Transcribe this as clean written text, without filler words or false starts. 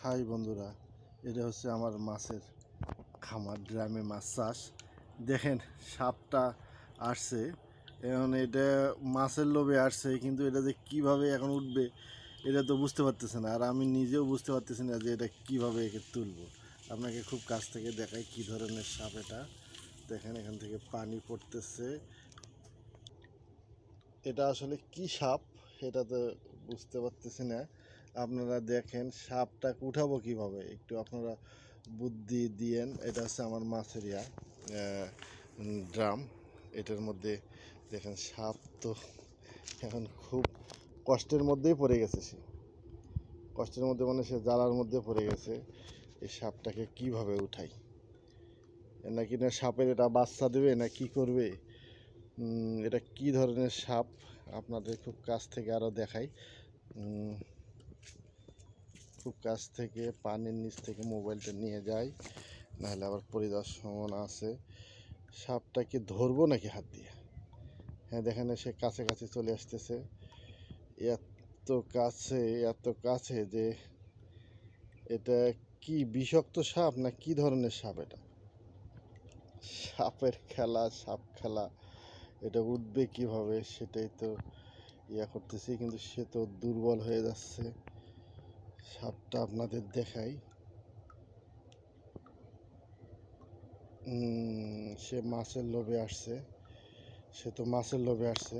High বন্ধুরা, এটা হচ্ছে আমার মাছের খামার, ড্রামে মাছ চাষ। দেখেন সাপটা আসছে, এখন এটা মাছের লোভে আসছে, কিন্তু এটা যে কীভাবে এখন উঠবে এটা তো বুঝতে পারতেছে না, আর আমি নিজেও বুঝতে পারতেছি না যে এটা কীভাবে একে তুলবো। আপনাকে খুব কাছ থেকে দেখাই কী ধরনের সাপ এটা। দেখেন এখান থেকে পানি পড়তেছে, এটা আসলে কি সাপ এটা তো বুঝতে পারতেছি না। আপনারা দেখেন সাপটা উঠাবো কিভাবে, একটু আপনারা বুদ্ধি দিয়েন। এটা হচ্ছে আমার মাছের ড্রাম, এটার মধ্যে দেখেন সাপ তো এখন খুব কষ্টের মধ্যেই পড়ে গেছে। সে কষ্টের মধ্যে মানে সে জ্বালার মধ্যে পড়ে গেছে। এই সাপটাকে কিভাবে উঠাই, নাকি না সাপের এটা বাচ্চা দেবে না কি করবে, এটা কি ধরনের সাপ আপনাদের খুব কাছ থেকে আরও দেখাই। খুব কাছ থেকে পানির নিচ থেকে মোবাইলটা নিয়ে যাই, নাহলে আবার পরিদর্শন আছে। সাপটাকে ধরবো নাকি হাত দিয়ে? হ্যাঁ দেখেন সে কাছে কাছে চলে আসতেছে, এত কাছে এত কাছে যে এটা কি বিষাক্ত সাপ না কি ধরনের সাপ এটা? সাপের খেলা, সাপ খেলা, এটা উঠবে কিভাবে সেটাই তো করতেছি, কিন্তু সে তো দুর্বল হয়ে যাচ্ছে। সাপটা আপনাদের দেখাই, সে মাছের লোভে আসছে, সে তো মাছের লোভে আসছে।